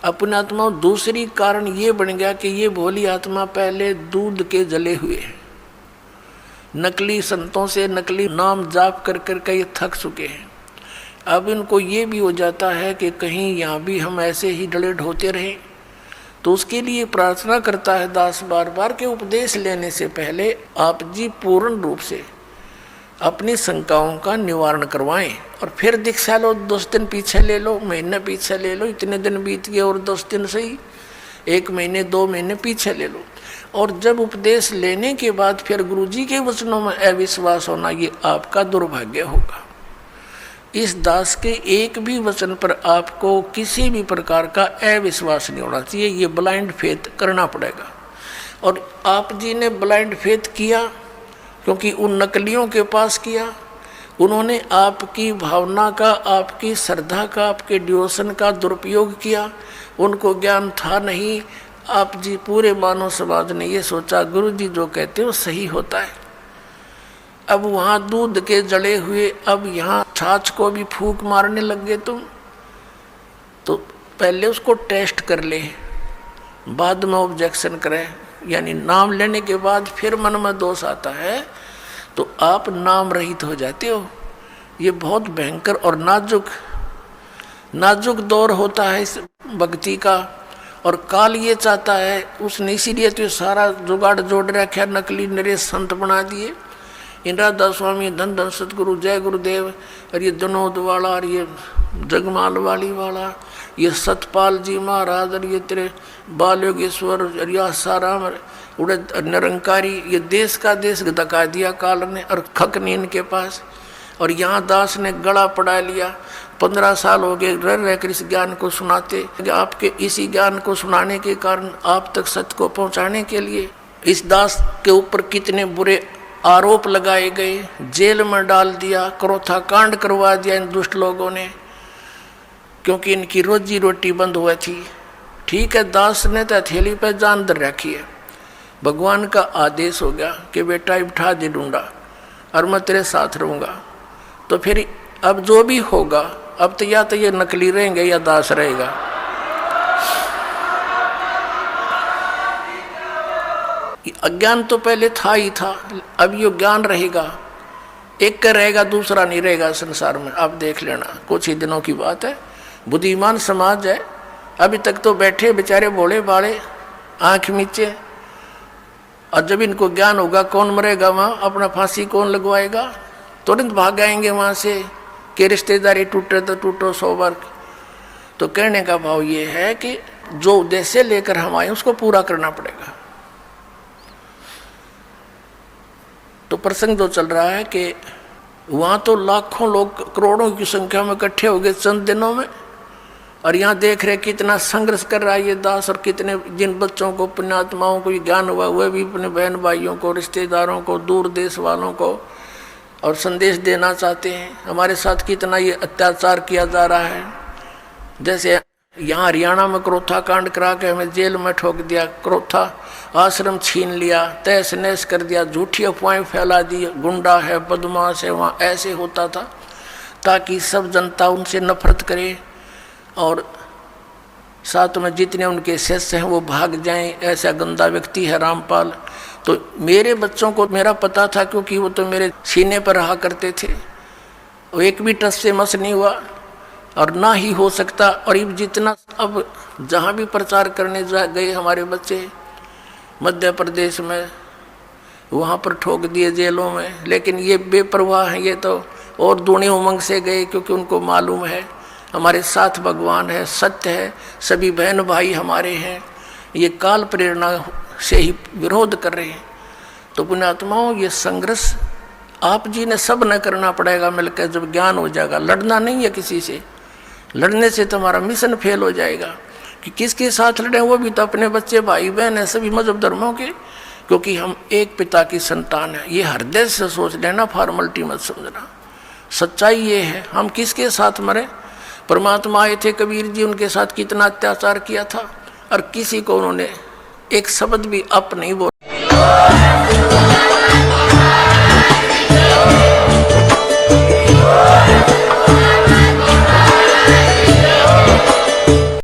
अपने आत्मा दूसरी कारण ये बन गया कि ये भोली आत्मा पहले दूध के जले हुए हैं, नकली संतों से नकली नाम जाप कर कर के ये थक चुके हैं। अब इनको ये भी हो जाता है कि कहीं यहाँ भी हम ऐसे ही डले ढोते रहें। तो उसके लिए प्रार्थना करता है दास बार बार के उपदेश लेने से पहले आप जी पूर्ण रूप से अपनी शंकाओं का निवारण करवाएं और फिर दीक्षा लो। 10 दिन पीछे ले लो, महीने पीछे ले लो, इतने दिन बीत गए और 10 दिन सही, 1 महीने 2 महीने पीछे ले लो। और जब उपदेश लेने के बाद फिर गुरुजी के वचनों में अविश्वास होना, ये आपका दुर्भाग्य होगा। इस दास के एक भी वचन पर आपको किसी भी प्रकार का अविश्वास नहीं होना चाहिए, ये ब्लाइंड फेथ करना पड़ेगा। और आप जी ने ब्लाइंड फेथ किया क्योंकि उन नकलियों के पास किया, उन्होंने आपकी भावना का, आपकी श्रद्धा का, आपके डिवोशन का दुरुपयोग किया, उनको ज्ञान था नहीं। आप जी पूरे मानव समाज ने ये सोचा गुरु जी जो कहते हैं वो सही होता है। अब वहाँ दूध के जले हुए, अब यहाँ छाछ को भी फूंक मारने लग गए तुम। तो पहले उसको टेस्ट कर ले, बाद में ऑब्जेक्शन करें, यानी नाम लेने के बाद फिर मन में दोष आता है तो आप नाम रहित हो जाते हो। ये बहुत भयंकर और नाजुक दौर होता है इस भक्ति का। और काल ये चाहता है, उसने इसीलिए तो सारा जुगाड़ जोड़ रखा, नकली नरेश संत बना दिए। इंद्रादास स्वामी, धन धन सतगुरु, जय गुरुदेव, और ये जनोद वाला, और ये जगमाल वाली वाला, ये सतपाल जी महाराज, और ये तेरे बाल योगेश्वर, और ये आसाराम उड़े निरंकारी, ये देश का देश धका दिया काल ने और खक नहीं इनके पास। और यहाँ दास ने गला पड़ा लिया। 15 साल हो गए रह रहकर इस ज्ञान को सुनाते। आपके इसी ज्ञान को सुनाने के कारण, आप तक सत्य को पहुँचाने के लिए इस दास के ऊपर कितने बुरे आरोप लगाए गए, जेल में डाल दिया, क्रोथा कांड करवा दिया इन दुष्ट लोगों ने, क्योंकि इनकी रोजी रोटी बंद हुई थी। ठीक है, दास ने तो हथेली पर जान धर रखी है, भगवान का आदेश हो गया कि बेटा उठा दे डूंडा और मैं तेरे साथ रहूँगा। तो फिर अब जो भी होगा, अब तो या तो ये नकली रहेंगे या दास रहेगा। अज्ञान तो पहले था ही था, अब ये ज्ञान रहेगा, एक का रहेगा दूसरा नहीं रहेगा संसार में। आप देख लेना, कुछ ही दिनों की बात है। बुद्धिमान समाज है, अभी तक तो बैठे बेचारे भोले भाले आँख मीचे, और जब इनको ज्ञान होगा कौन मरेगा वहाँ, अपना फांसी कौन लगवाएगा, तुरंत भाग आएंगे वहाँ से कि रिश्तेदारी टूटे तो टूटो 100 बार। तो कहने का भाव ये है कि जो उद्देश्य लेकर हम आए उसको पूरा करना पड़ेगा। तो प्रसंग जो चल रहा है कि वहाँ तो लाखों लोग, करोड़ों की संख्या में इकट्ठे हो गए चंद दिनों में, और यहाँ देख रहे कितना संघर्ष कर रहा है ये दास, और कितने जिन बच्चों को, पुण्यात्माओं को ज्ञान हुआ, वह भी अपने बहन भाइयों को, रिश्तेदारों को, दूर देश वालों को और संदेश देना चाहते हैं। हमारे साथ कितना ये अत्याचार किया जा रहा है। जैसे यहाँ हरियाणा में क्रोथा कांड करा के हमें जेल में ठोक दिया, क्रोथा आश्रम छीन लिया, तहस नहस कर दिया, झूठी अफवाहें फैला दी, गुंडा है, बदमाश है, वहाँ ऐसे होता था ताकि सब जनता उनसे नफरत करे और साथ में जितने उनके शिष्य हैं वो भाग जाएं। ऐसा गंदा व्यक्ति है रामपाल। तो मेरे बच्चों को मेरा पता था, क्योंकि वो तो मेरे सीने पर रहा करते थे, वो एक भी टस से मस नहीं हुआ और ना ही हो सकता। और जितना अब जहाँ भी प्रचार करने गए हमारे बच्चे मध्य प्रदेश में, वहाँ पर ठोक दिए जेलों में। लेकिन ये बेपरवाह हैं, ये तो और दूनी उमंग से गए, क्योंकि उनको मालूम है हमारे साथ भगवान है, सत्य है, सभी बहन भाई हमारे हैं। ये काल प्रेरणा से ही विरोध कर रहे हैं। तो पुण्यात्माओं, ये संघर्ष आप जी ने सब न करना पड़ेगा मिलकर। जब ज्ञान हो जाएगा, लड़ना नहीं है किसी से, लड़ने से तुम्हारा मिशन फेल हो जाएगा। कि किसके साथ लड़े, वो भी तो अपने बच्चे भाई बहन हैं, सभी मजहब धर्मों के, क्योंकि हम एक पिता की संतान है। ये हृदय से सोच लेना, फॉर्मेलिटी मत समझना। सच्चाई ये है, हम किसके साथ मरे। परमात्मा आए थे कबीर जी, उनके साथ कितना अत्याचार किया था और किसी को उन्होंने एक शब्द भी अप नहीं बोला।